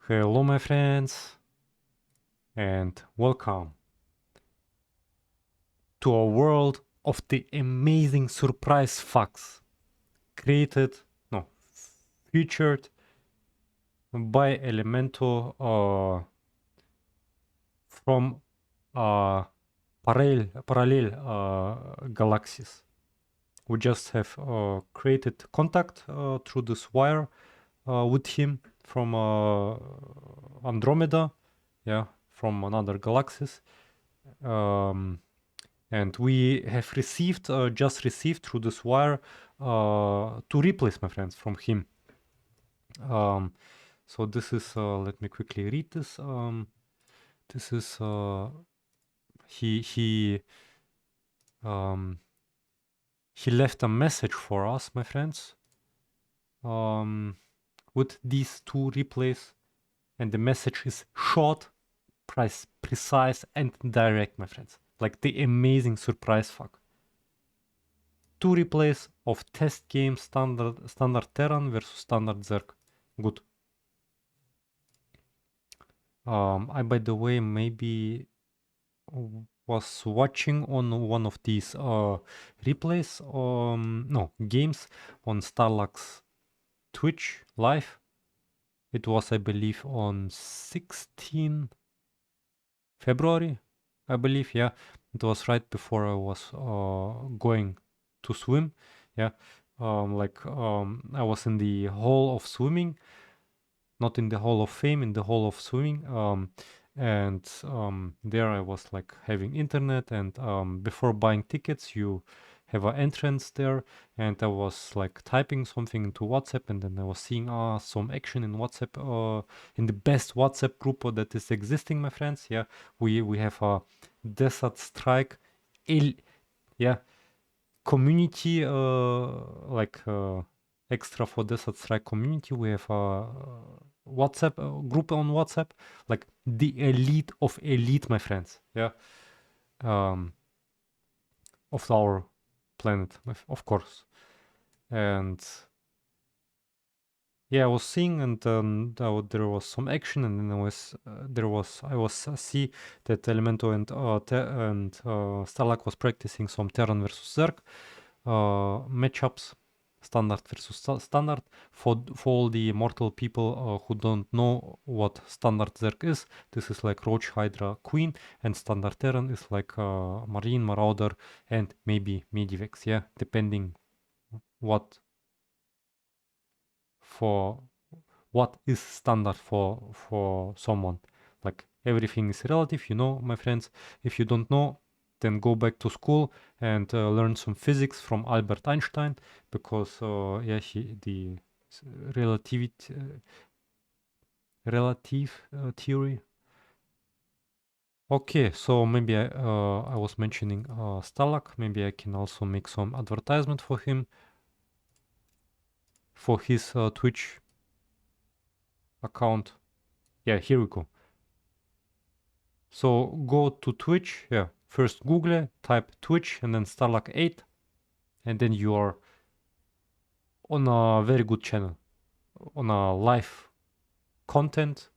Hello my friends and welcome to a world of the amazing surprise facts featured by Elemento from parallel galaxies. We just have created contact through this wire with him from Andromeda, from another galaxies. And we have just received through this wire two replays, my friends, from him. So this is, let me quickly read this. This is, he left a message for us, my friends, with these two replays, and the message is short, precise, and direct, my friends. Like the amazing surprise fuck. Two replays of test game standard Terran versus standard Zerg. Good. I, by the way, maybe was watching on one of these replays, games on StarLuk's Twitch live. It was, I believe, on 16 February, I believe, yeah. It was right before I was going to swim, yeah. I was in the hall of swimming, not in the hall of fame, in the hall of swimming, and there I was like having internet, and before buying tickets you have an entrance there, and I was like typing something into WhatsApp, and then I was seeing some action in WhatsApp, in the best WhatsApp group that is existing, my friends. Yeah, we have a Desert Strike community, extra for Desert Strike community. We have a WhatsApp group on WhatsApp, like the elite of elite, my friends. Yeah, of our planet, of course. And yeah, I was seeing, and there was some action, and then I was see that Elemento and StarLuk was practicing some Terran versus Zerg matchups, standard versus standard. For all the mortal people who don't know what standard Zerg is, this is like Roach, Hydra, Queen, and standard Terran is like Marine, Marauder, and maybe Medivacs, yeah, depending what is standard for someone. Like everything is relative, my friends. If you don't know, then go back to school and learn some physics from Albert Einstein, because the relativity relative theory. Okay, so maybe I was mentioning StarLuk. Maybe I can also make some advertisement for him, for his Twitch account. Yeah, here we go. So go to Twitch, yeah, first Google, type Twitch, and then StarLuk 8, and then you are on a very good channel, on a live content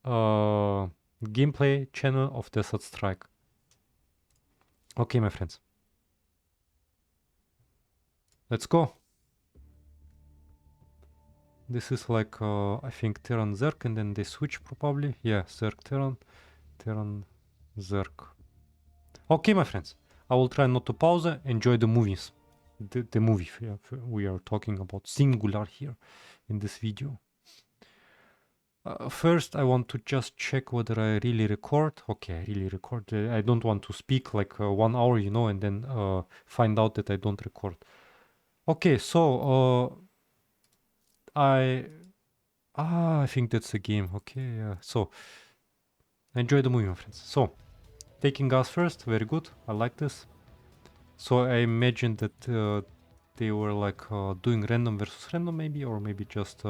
gameplay channel of Desert Strike. Okay, my friends, let's go. This is like, I think Terran Zerg, and then they switch probably. Yeah, Zerg Terran Zerg. Okay, my friends, I will try not to pause, enjoy the movies. The movie, yeah, we are talking about singular here in this video. First, I want to just check whether I really record. Okay, I really record. I don't want to speak like 1 hour, and then find out that I don't record. Okay, so I think that's a game. Okay, yeah. So enjoy the movie, my friends. So taking gas first, very good. I like this. So I imagine that they were like doing random versus random, maybe, or maybe just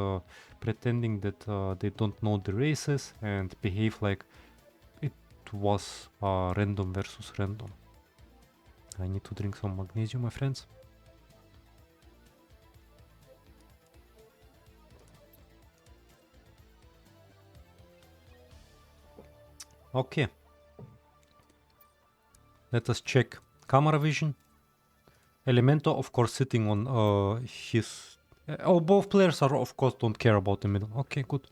pretending that they don't know the races and behave like it was random versus random. I need to drink some magnesium, my friends. Okay. Let us check camera vision. Elemento, of course, sitting on his... oh, both players are, of course, don't care about the middle. Okay, good.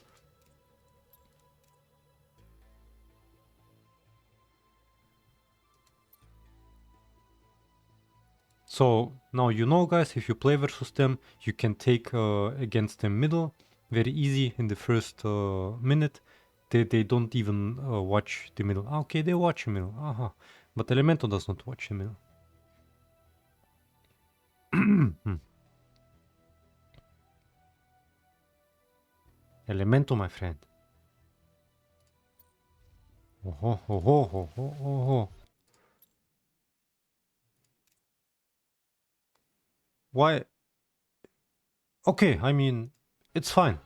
So now you know, guys, if you play versus them, you can take against them middle very easy in the first minute. They don't even watch the middle. Okay, they watch the middle. But Elemento does not watch the middle. Elemento, my friend. Oh, oh, oh, oh, oh, oh, oh. Why? Okay, I mean, it's fine.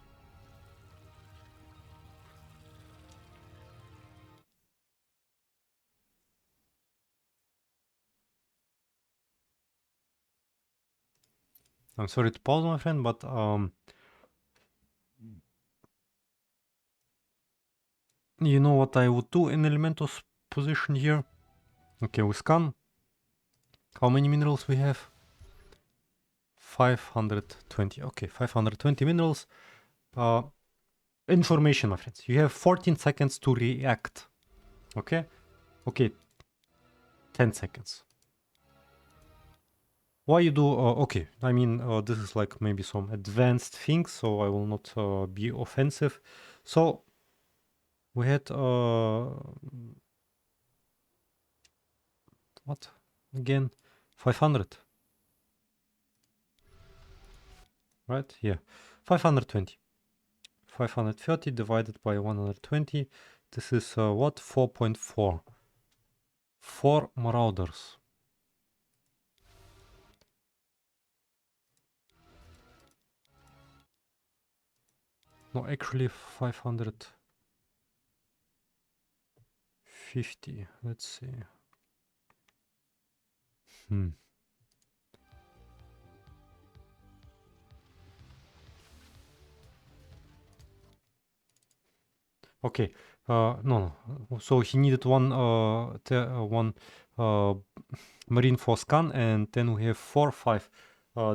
I'm sorry to pause, my friend, but you know what I would do in Elemento's position here? Okay, we scan. How many minerals we have? 520. Okay, 520 minerals. Information, my friends. You have 14 seconds to react. Okay? Okay, 10 seconds. Why you do... okay, I mean, this is like maybe some advanced things, so I will not be offensive. So, we had... what? Again? 500. Right? Yeah. 520. 530 divided by 120. This is what? 4.4. 4 marauders. No, actually 550. Let's see. Okay. No. So he needed one marine for scan, and then we have 4, 5.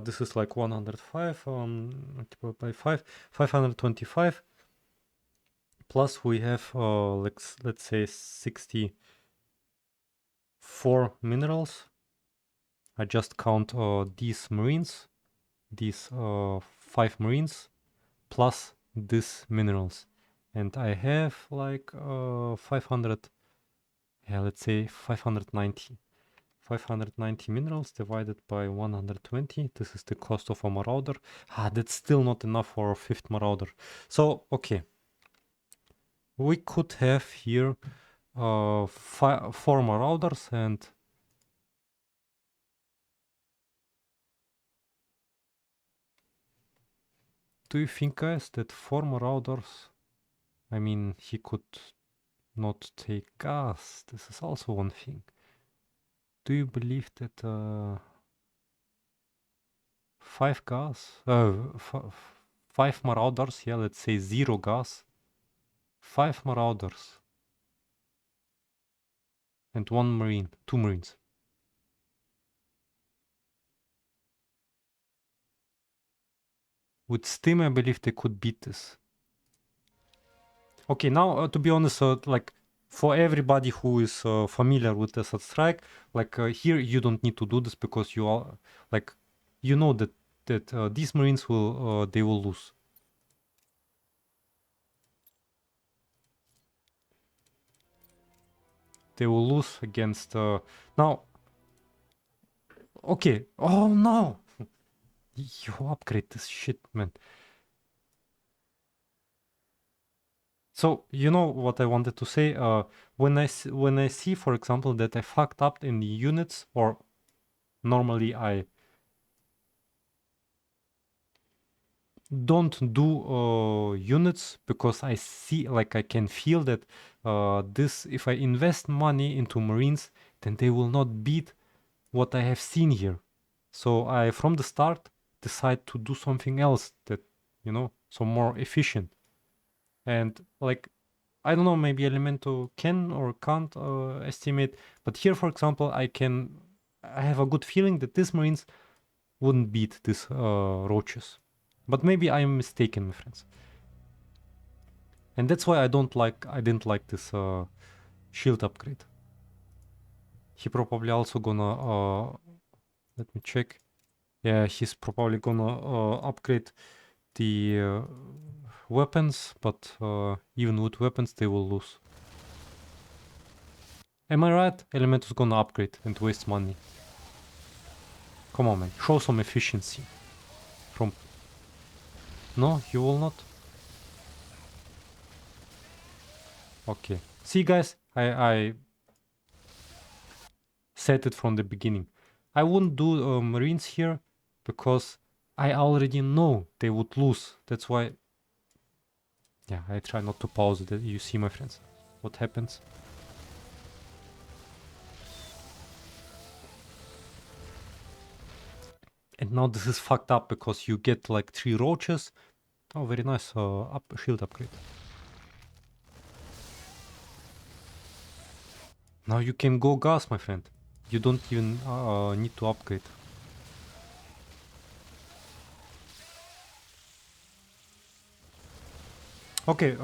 This is like 105 multiplied by 5, 525. Plus we have let's say 64 minerals. I just count these marines, these 5 marines, plus these minerals. And I have like 500, yeah, let's say 590. 590 minerals divided by 120. This is the cost of a marauder. That's still not enough for a 5th marauder. So, okay. We could have here 4 marauders and... do you think, guys, that 4 marauders... I mean, he could not take gas. This is also one thing. Do you believe that 5 gas? 5 marauders, yeah, let's say 0 gas. 5 marauders. And 1 marine, 2 marines. With Steam, I believe they could beat this. Okay, now to be honest, like for everybody who is familiar with the strike, like here you don't need to do this because you are like, you know that these marines will they will lose. They will lose against now. Okay. Oh no! You upgrade this shit, man. So you know what I wanted to say. When I see, for example, that I fucked up in the units, or normally I don't do units because I see, like, I can feel that this, if I invest money into marines, then they will not beat what I have seen here. So I, from the start, decide to do something else that, you know, so more efficient. And like, I don't know, maybe Elemento can or can't estimate, but here, for example, I have a good feeling that these Marines wouldn't beat these roaches. But maybe I'm mistaken, my friends. And that's why I didn't like this shield upgrade. He probably also gonna, let me check. Yeah, he's probably gonna upgrade the weapons, but even with weapons they will lose. Am I right? Elemento is gonna upgrade and waste money. Come on, man. Show some efficiency. No, you will not? Okay. See, guys, I said it from the beginning. I wouldn't do Marines here because I already know they would lose. That's why... Yeah, I try not to pause it. You see, my friends, what happens. And now this is fucked up because you get like 3 roaches. Oh, very nice shield upgrade. Now you can go gas, my friend. You don't even need to upgrade. Okay,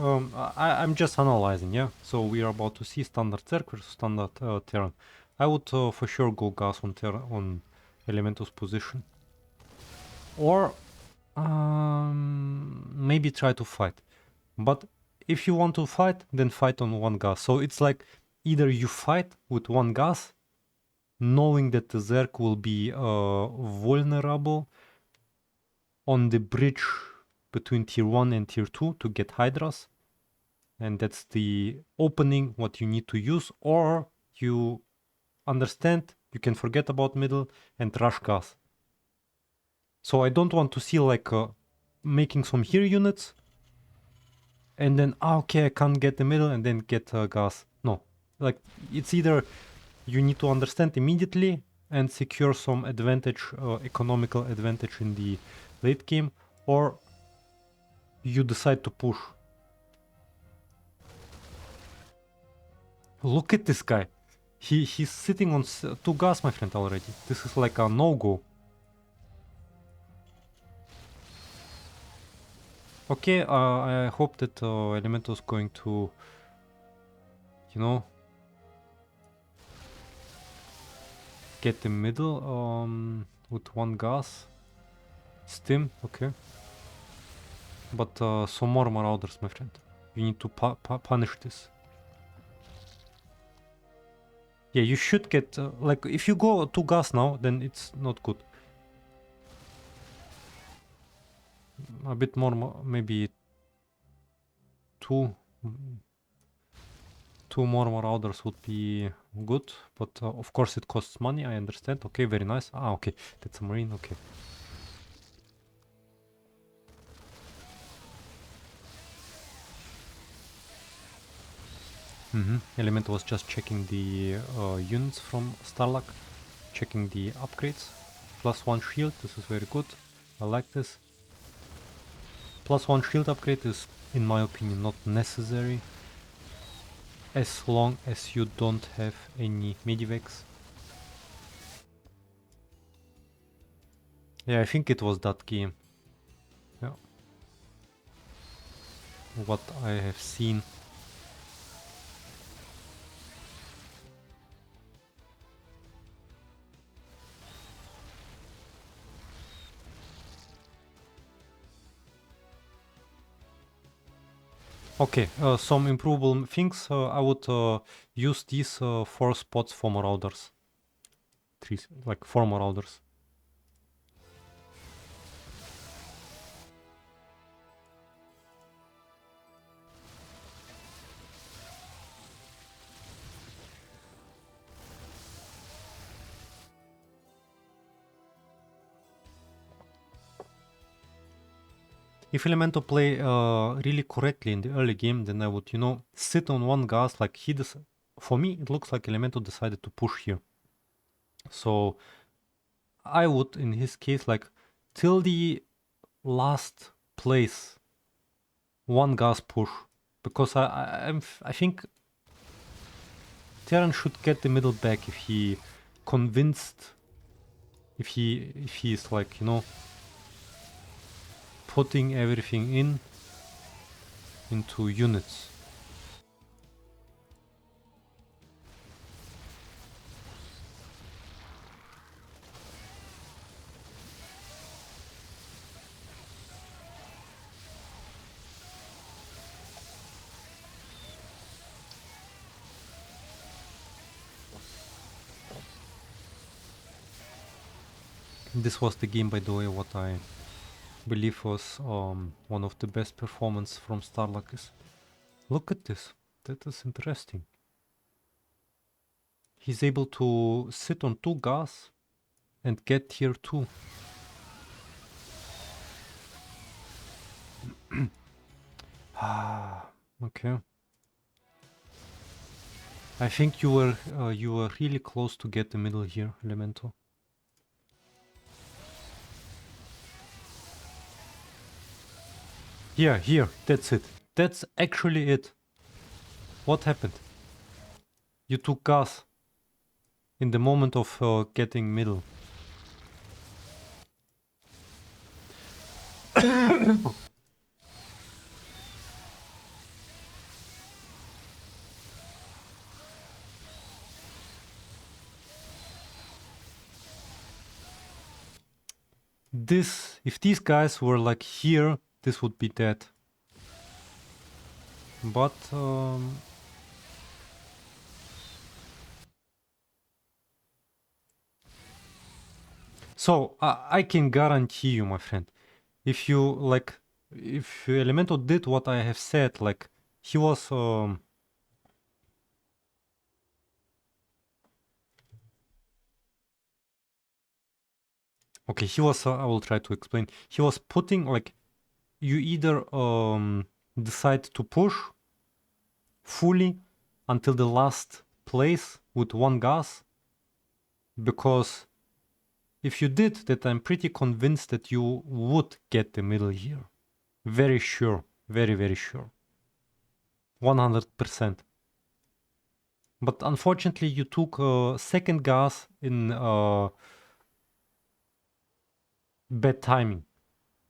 I'm just analyzing, yeah? So we are about to see standard Zerg versus standard Terran. I would for sure go gas on Elemento's position. Or maybe try to fight. But if you want to fight, then fight on one gas. So it's like either you fight with one gas, knowing that the Zerg will be vulnerable on the bridge between tier 1 and tier 2 to get Hydras. And that's the opening what you need to use, or you understand you can forget about middle and rush gas. So I don't want to see like making some here units and then okay, I can't get the middle and then get gas. No, like it's either you need to understand immediately and secure some advantage, economical advantage in the late game, or you decide to push. Look at this guy. He's sitting on 2 gas, my friend, already. This is like a no-go. Okay, I hope that Elemento is going to, you know, get the middle with 1 gas. Stim, okay. But some more marauders, my friend. You need to punish this. Yeah, you should get, like, if you go 2 gas now, then it's not good. A bit more, maybe 2 more marauders would be good, but of course it costs money, I understand. Okay, very nice. Ah, okay, that's a marine, okay. Elemento was just checking the units from StarLuk, checking the upgrades. +1 shield, this is very good. I like this. +1 shield upgrade is, in my opinion, not necessary as long as you don't have any medivacs. Yeah, I think it was that game. Yeah. What I have seen. Okay, some improvable things. I would use these 4 spots for marauders. 4 marauders. If Elemento play really correctly in the early game, then I would, you know, sit on 1 gas like he does. For me, it looks like Elemento decided to push here. So I would, in his case, like till the last place, 1 gas push. Because I think Terran should get the middle back if he convinced, if he's like, you know, putting everything into units. This was the game, by the way, what I believe was one of the best performance from StarLuk. Look at this. That is interesting. He's able to sit on 2 gas and get tier 2. Okay. I think you were really close to get the middle here, Elemento. Here, that's it. That's actually it. What happened? You took gas in the moment of getting middle. If these guys were like here, this would be dead. But so I can guarantee you, my friend, if Elemento did what I have said, like he was okay, he was I will try to explain. He was putting like you either decide to push fully until the last place with 1 gas, because if you did that, I'm pretty convinced that you would get the middle here. Very sure. Very, very sure. 100%. But unfortunately, you took second gas in bad timing.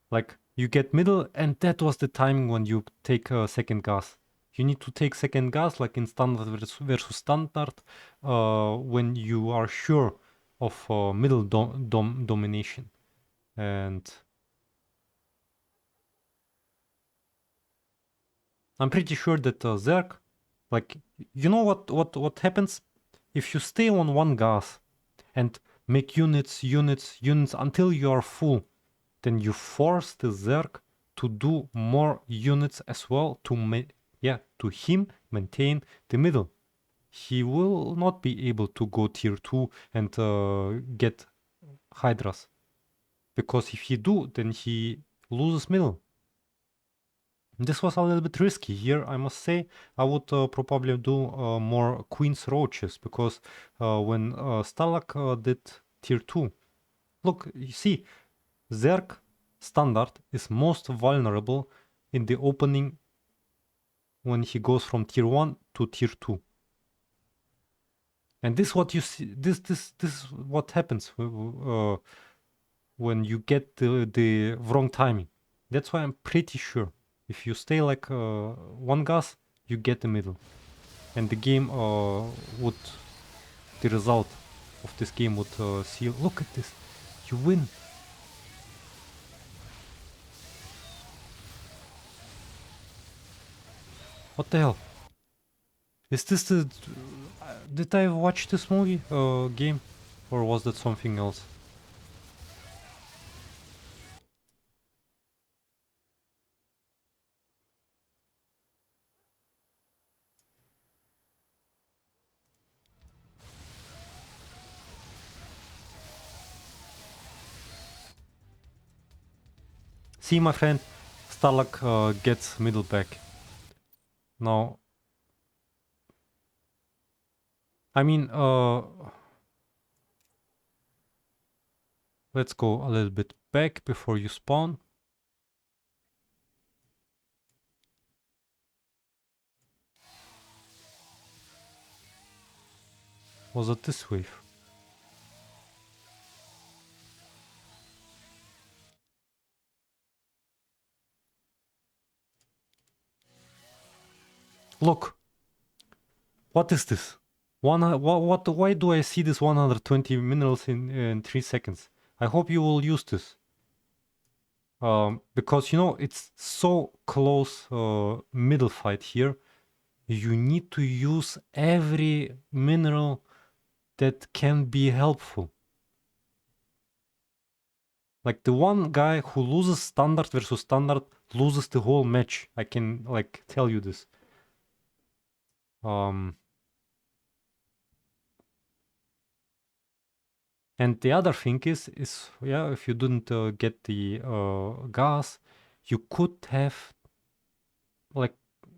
Like, you get middle, and that was the timing when you take second gas. You need to take second gas, like in standard versus standard, when you are sure of middle domination. And I'm pretty sure that Zerg, like, you know what happens if you stay on 1 gas and make units until you are full, then you force the Zerg to do more units as well to him maintain the middle. He will not be able to go tier 2 and get Hydras, because if he do, then he loses middle. This was a little bit risky here, I must say. I would probably do more Queen's Roaches, because when StarLuk did tier 2, look, you see, Zerg standard is most vulnerable in the opening when he goes from tier 1 to tier 2. And this what you see, this is what happens when you get the wrong timing. That's why I'm pretty sure if you stay like 1 gas, you get the middle. And the game the result of this game would see, look at this, you win. What the hell? Is this did I watch this movie game, or was that something else? See, my friend, StarLuk gets middle back. Now, I mean, let's go a little bit back before you spawn. Was it this wave? Look! What is this? Why do I see this 120 minerals in 3 seconds? I hope you will use this. Because, you know, it's so close middle fight here. You need to use every mineral that can be helpful. Like the one guy who loses standard versus standard loses the whole match. I can like tell you this. And the other thing is yeah, if you didn't get the gas, you could have like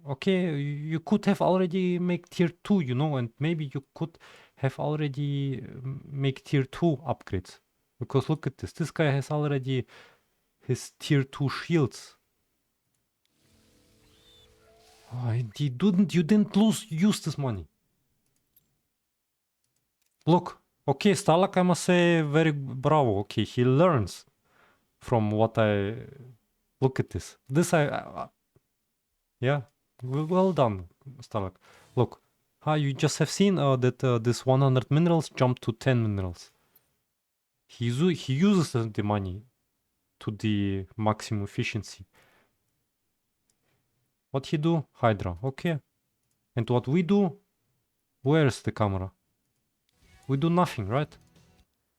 okay, you could have already make tier 2, you know, and maybe you could have already make tier 2 upgrades. Because look at this. This guy has already his tier 2 shields. Oh, you didn't use this money. Look, okay, StarLuk, I must say, very bravo. Okay, he learns from what I look at this. This yeah, well done, StarLuk. Look, you just have seen that this 100 minerals jumped to 10 minerals. He uses the money to the maximum efficiency. What he do? Hydra. Okay. And what we do? Where's the camera? We do nothing, right?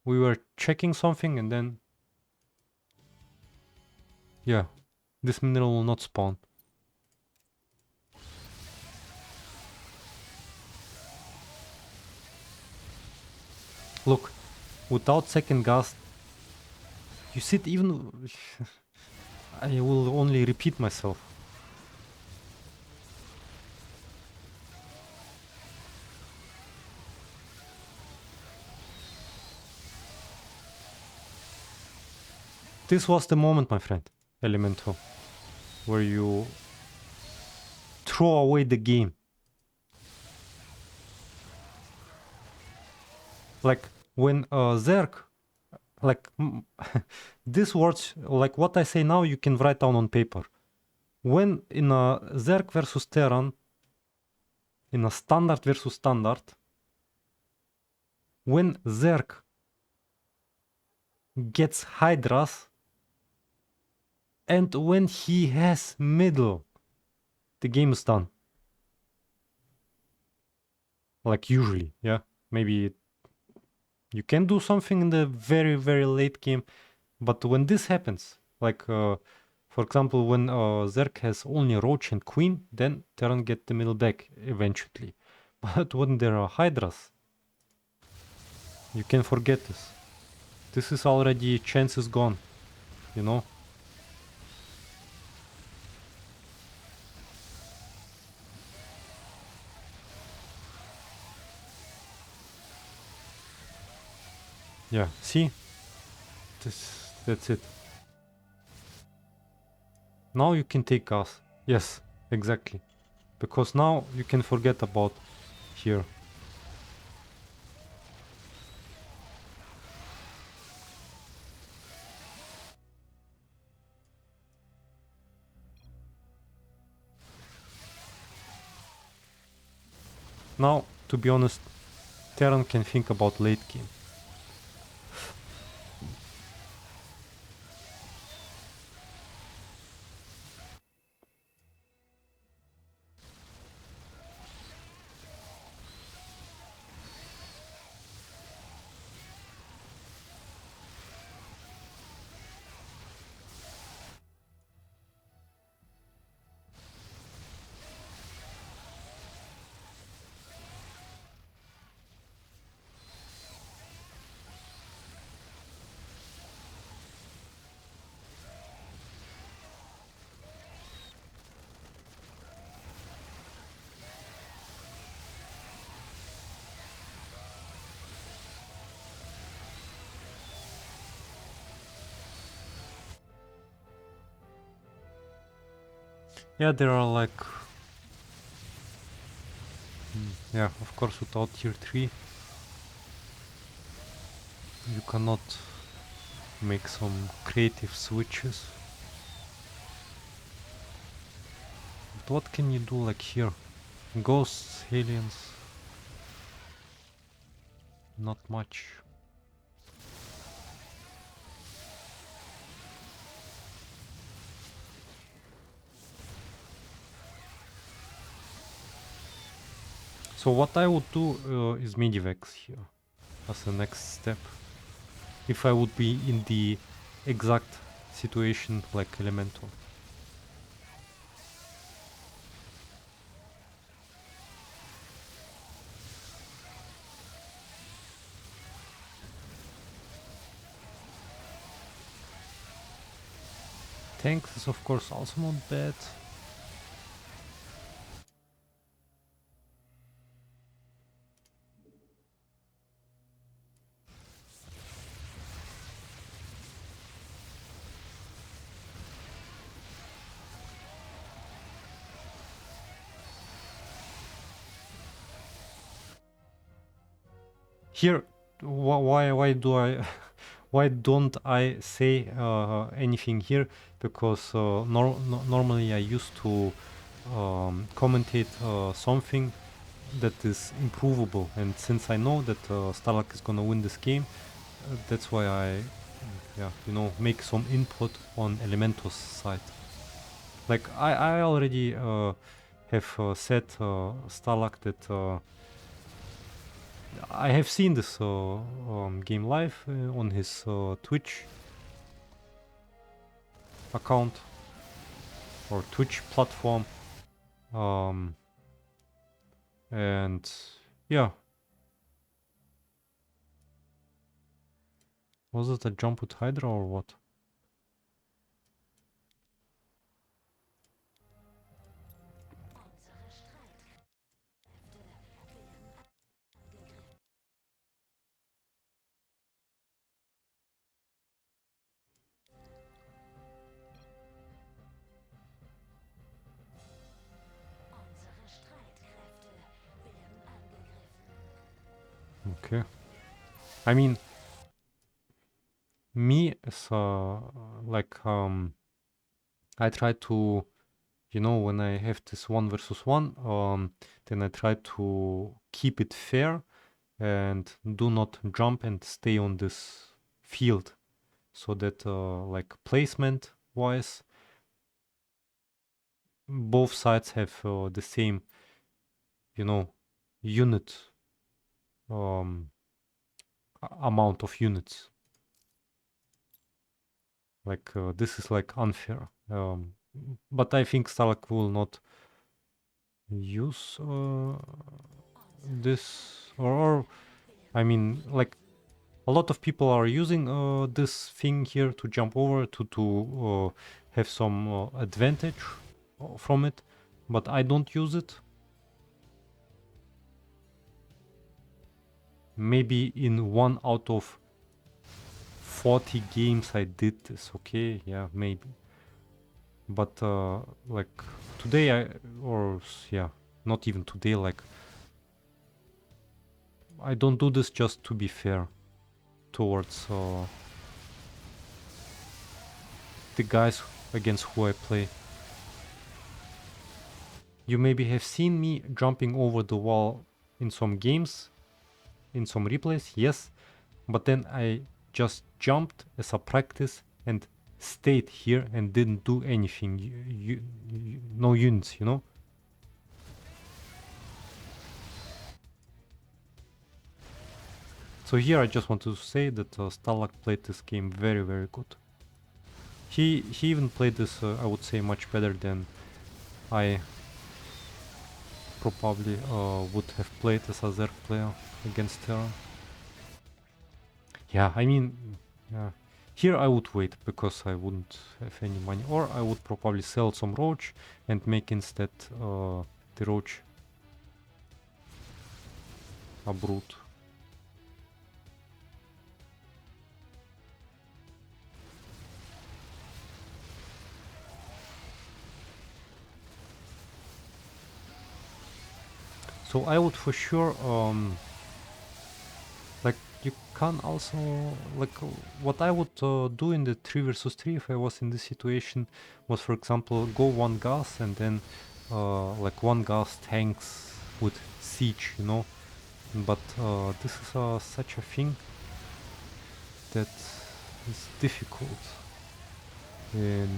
We were checking something and then... Yeah, this mineral will not spawn. Look, without second gas, you see it even... I will only repeat myself. This was the moment, my friend, Elemento, where you throw away the game. Like when Zerg, like these words, like what I say now, you can write down on paper. When in a Zerg versus Terran, in a standard versus standard, when Zerg gets Hydras, and when he has middle, the game is done. Like usually, yeah. Maybe you can do something in the very, very late game, but when this happens, like for example, when Zerg has only Roach and Queen, then Terran get the middle back eventually. But when there are Hydras, you can forget this. This is already, chance is gone, you know? Yeah, see? That's it. Now you can take gas. Yes, exactly. Because now you can forget about here. Now, to be honest, Terran can think about late game. Yeah, there are like... yeah, of course without tier 3. You cannot make some creative switches. But what can you do like here? Ghosts, aliens, not much. So what I would do is Medivacs here as the next step. If I would be in the exact situation like Elemento. Tank is of course also not bad. Here, why do I, why don't I say anything here? Because normally I used to commentate something that is improvable, and since I know that StarLuk is gonna win this game, that's why I, yeah, you know, make some input on Elemento's side. Like I already have said StarLuk that. I have seen this game live on his Twitch account or Twitch platform, and yeah, was it a jump with Hydra or what? Okay, I mean, me as like I try to, you know, when I have this 1v1, then I try to keep it fair and do not jump and stay on this field, so that like placement wise both sides have the same, you know, unit amount of units. Like this is like unfair, but I think StarLuk will not use this, or I mean, like a lot of people are using this thing here to jump over to have some advantage from it, but I don't use it. Maybe in 1 out of 40 games I did this, okay, yeah, maybe. But like today yeah, not even today, like I don't do this just to be fair towards the guys against who I play. You maybe have seen me jumping over the wall in some games, in some replays, yes, but then I just jumped as a practice and stayed here and didn't do anything, no units, you know? So here I just want to say that StarLuk played this game very, very good. He even played this, I would say, much better than I probably would have played as a Zerg player against Terra. Yeah, I mean, yeah. Here I would wait because I wouldn't have any money, or I would probably sell some roach and make instead the roach a brute. So I would for sure like you can also, like, what I would do in the 3 versus 3 if I was in this situation was, for example, go one gas and then like one gas tanks with siege, you know. But this is such a thing that is difficult in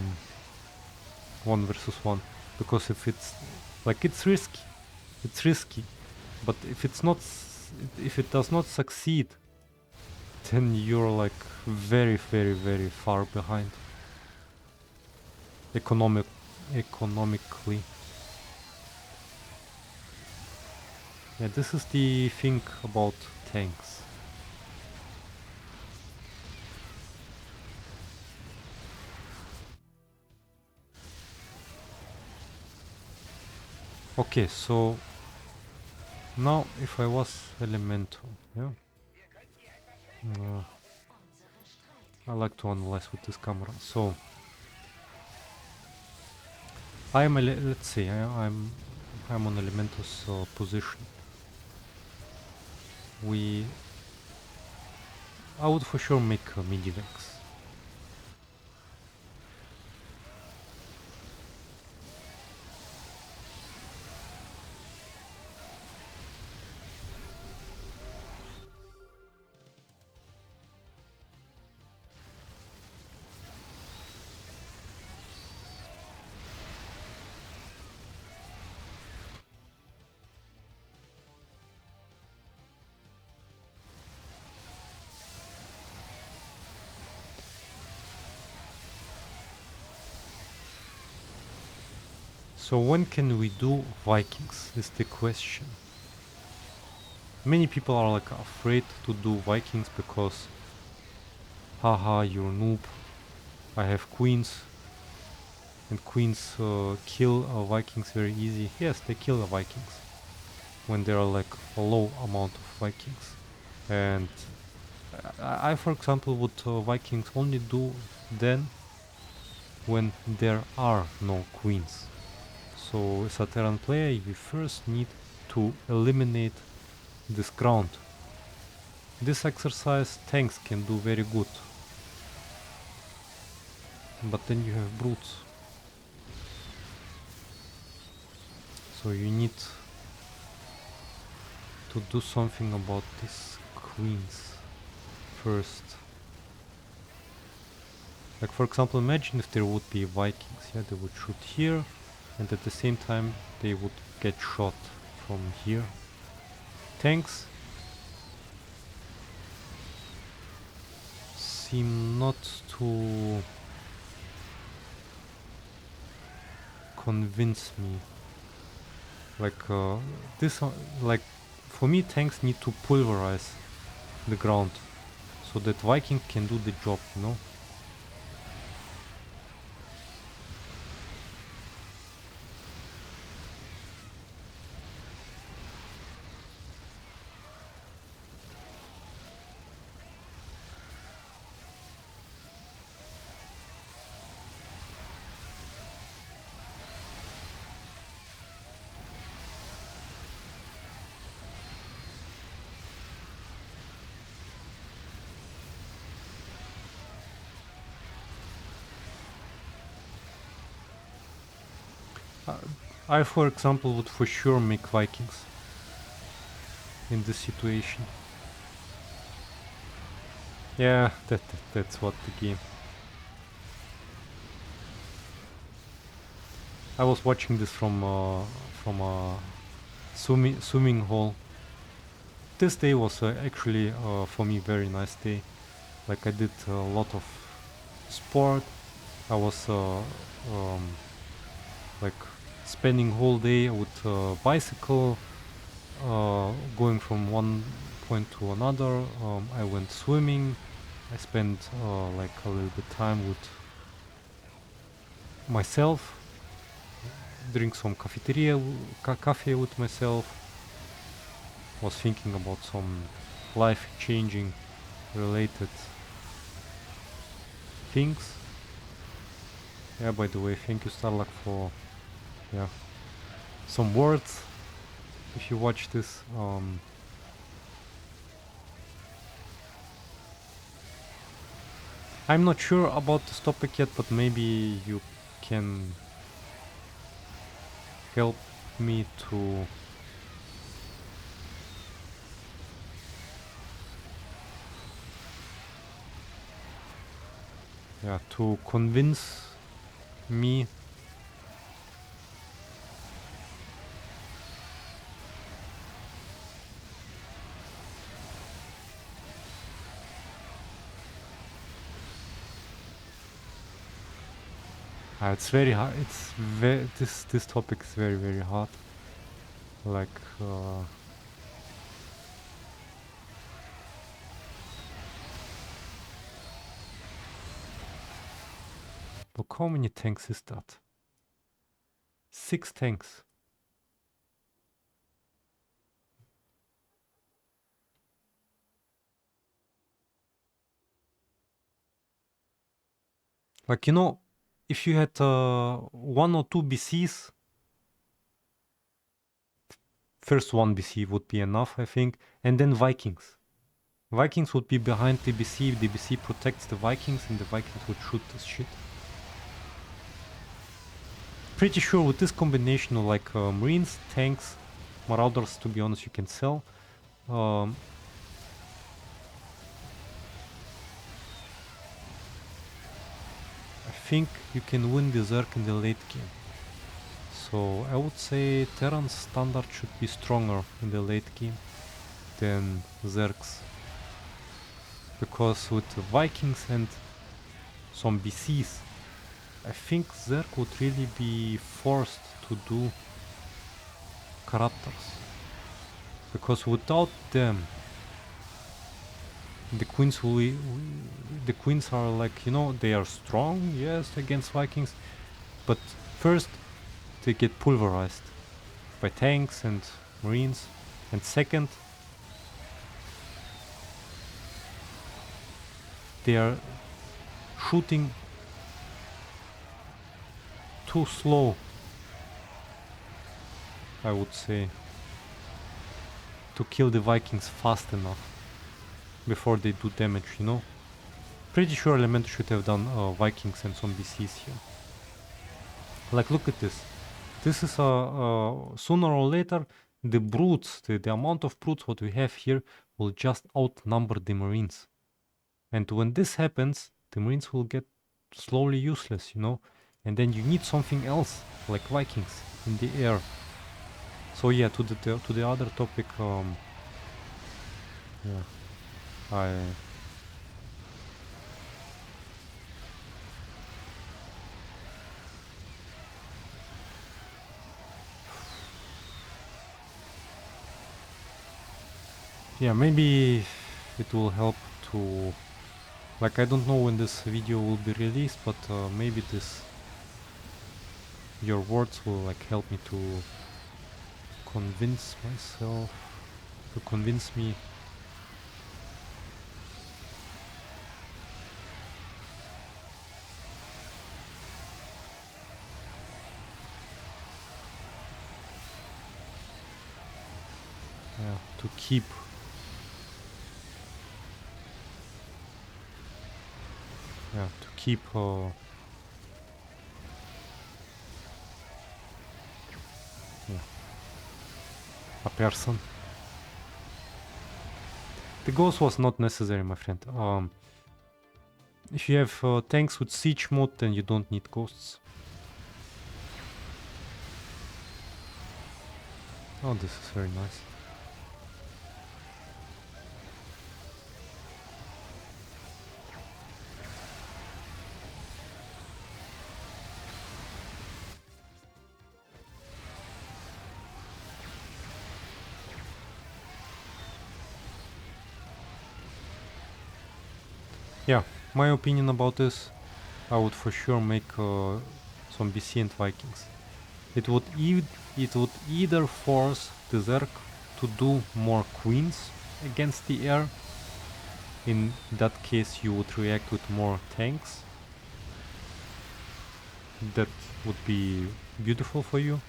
1 versus 1, because if it's like, it's risky, but if it does not succeed, then you're like very, very, very far behind economically. Yeah, this is the thing about tanks. Okay, so now if I was Elemento, yeah, I like to analyze with this camera. So let's say I'm on Elemento's position. I would for sure make midi-vex. So when can we do Vikings is the question. Many people are like afraid to do Vikings because haha, you're noob, I have queens, and queens kill Vikings very easy. Yes, they kill the Vikings when there are like a low amount of Vikings. And I for example would Vikings only do then when there are no queens. So as a Terran player, we first need to eliminate this ground. This exercise tanks can do very good, but then you have brutes. So you need to do something about these queens first. Like for example, imagine if there would be Vikings, yeah, they would shoot here, and at the same time they would get shot from here. Tanks seem not to convince me. Like like for me, tanks need to pulverize the ground so that Viking can do the job, you know. I, for example, would for sure make Vikings in this situation. Yeah, that's what the game. I was watching this from a swimming hole. This day was actually for me very nice day. Like I did a lot of sport. I was like spending whole day with bicycle, going from one point to another. I went swimming. I spent like a little bit time with myself, drink some coffee with myself. Was thinking about some life-changing related things. Yeah, by the way, thank you StarLuk for some words if you watch this. I'm not sure about this topic yet, but maybe you can help me to convince me. It's very hard. This topic is very hard. Like look, how many tanks is that? 6 tanks. Like, you know, if you had 1 or 2 BCs, first 1 BC would be enough, I think, and then Vikings. Vikings would be behind the BC. The BC protects the Vikings, and the Vikings would shoot this shit. Pretty sure with this combination of like Marines, tanks, Marauders, to be honest, you can sell. I think you can win the Zerg in the late game. So I would say Terran's standard should be stronger in the late game than Zerg's. Because with the Vikings and some BCs, I think Zerg would really be forced to do Corruptors. Because without them, the Queens are like, you know, they are strong, yes, against Vikings, but first they get pulverized by tanks and Marines, and second, they are shooting too slow, I would say, to kill the Vikings fast enough before they do damage, you know? Pretty sure Elemento should have done Vikings and some BCs here. Like, look at this. This is sooner or later, the brutes, the amount of brutes what we have here will just outnumber the Marines. And when this happens, the Marines will get slowly useless, you know? And then you need something else, like Vikings, in the air. So yeah, to the other topic, maybe it will help to, like, I don't know when this video will be released, but maybe your words will like help me to convince myself, to convince me. To keep a person. The ghost was not necessary, my friend. If you have tanks with siege mode, then you don't need ghosts. Oh, this is very nice. Yeah, my opinion about this, I would for sure make some BC and Vikings. It would either force the Zerg to do more queens against the air. In that case, you would react with more tanks. That would be beautiful for you.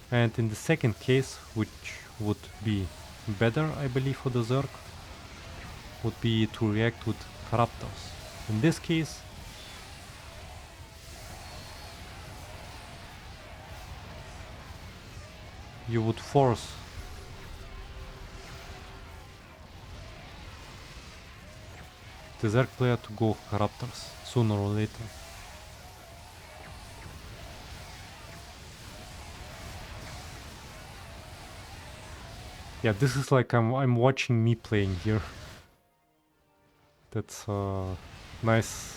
And in the second case, which would be better, I believe, for the Zerg, would be to react with Raptors. In this case, you would force the Zerg player to go Raptors sooner or later. Yeah, this is like I'm watching me playing here. That's a nice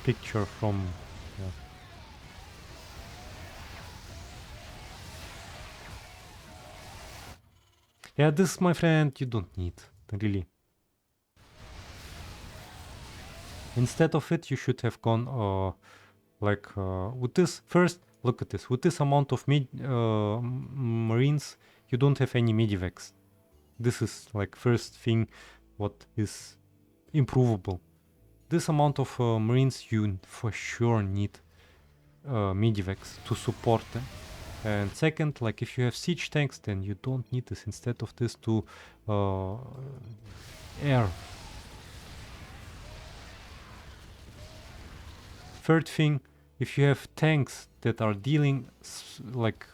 picture from, yeah. Yeah, this, my friend, you don't need, really. Instead of it, you should have gone with this. First, look at this. With this amount of Marines, you don't have any medivacs. This is like first thing what is improvable. This amount of Marines, you for sure need medivacs to support them. And second, like if you have siege tanks, then you don't need this. Instead of this to air. Third thing, if you have tanks that are dealing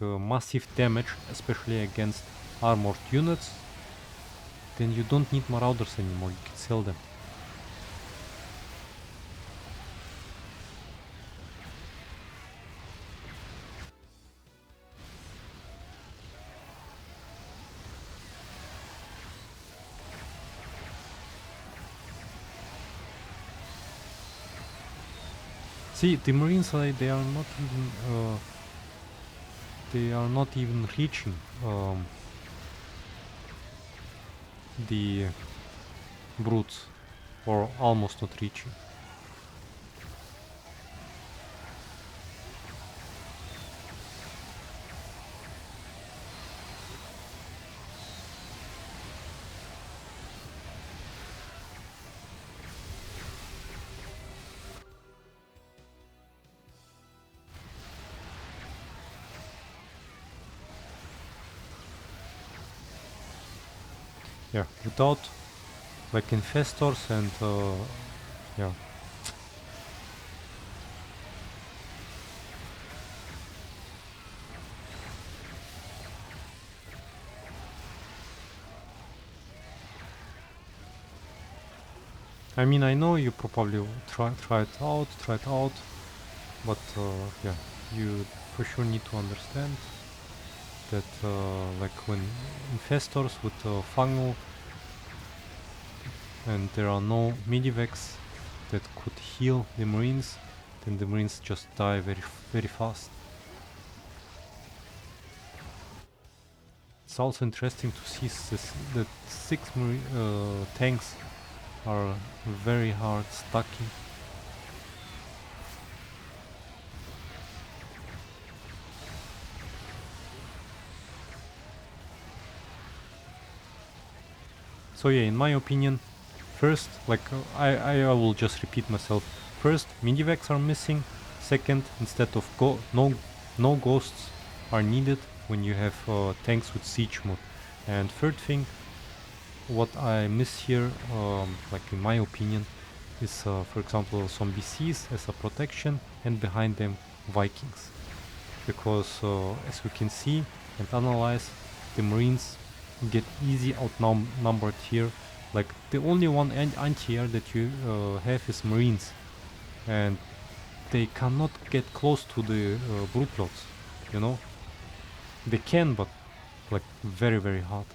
massive damage, especially against armored units, then you don't need marauders anymore, you can sell them. See, the Marines, they are not even reaching the brutes, or almost not reaching. Yeah, without like infestors and yeah. I mean, I know you probably try it out, but yeah, you for sure need to understand that like when infestors with fungal and there are no medivacs that could heal the Marines, then the Marines just die very fast. It's also interesting to see that 6 tanks are very hard stacking. So yeah, in my opinion, first, like I will just repeat myself. First, medivacs are missing. Second, instead of no ghosts are needed when you have tanks with siege mode. And third thing, what I miss here, like in my opinion, is for example some BCs as a protection and behind them Vikings. Because as we can see and analyze, the Marines get easy outnumbered here. Like the only one anti-air that you have is Marines, and they cannot get close to the Brutlots, you know? They can, but like very hard.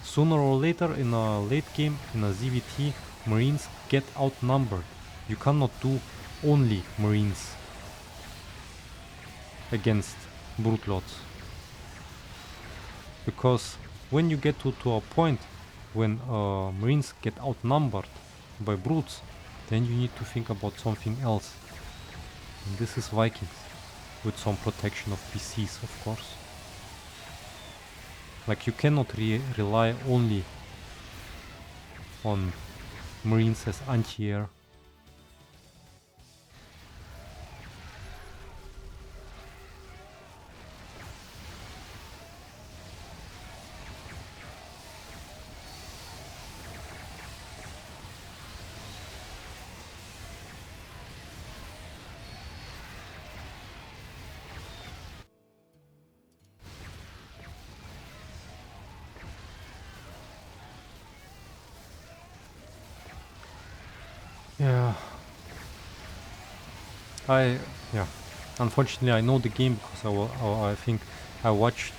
Sooner or later in a late game, in a ZVT, Marines get outnumbered. You cannot do only Marines against Brutlots. Because when you get to a point when Marines get outnumbered by brutes, then you need to think about something else. And this is Vikings, with some protection of PCs, of course. Like you cannot rely only on Marines as anti-air. Yeah. Yeah. Unfortunately, I know the game because I think I watched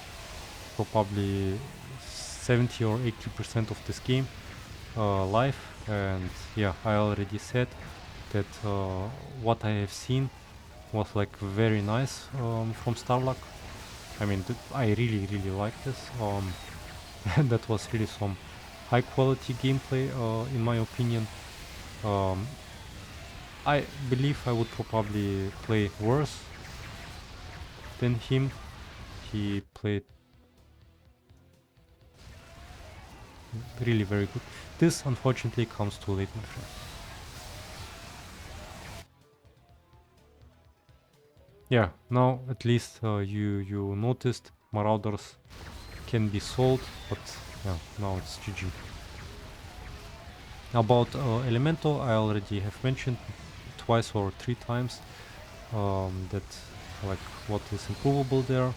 probably 70 or 80% of this game live, and yeah, I already said that what I have seen was like very nice from StarLuk. I mean, I really like this. And that was really some high quality gameplay, in my opinion. Um, I believe I would probably play worse than him. He played really very good. This unfortunately comes too late, my friend. Yeah, now at least you noticed Marauders can be sold, but yeah, now it's GG. About Elemento, I already have mentioned twice or three times that like what is improvable there,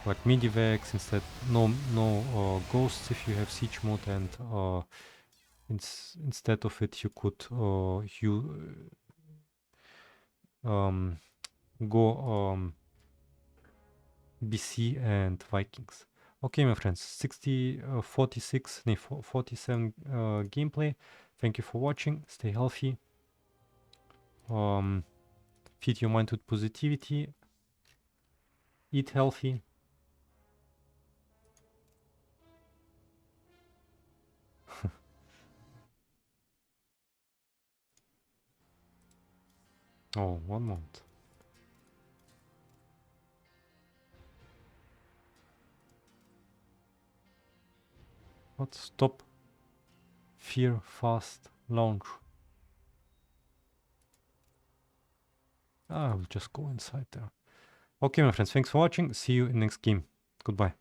like medivacs instead, no ghosts if you have siege mode, and instead of it you could you go BC and Vikings. Okay, my friends, 46, 47 gameplay. Thank you for watching. Stay healthy. Feed your mind with positivity. Eat healthy. Oh, 1 month. What? Stop. Fear fast launch. I'll just go inside there. Okay, my friends, thanks for watching. See you in next game. Goodbye.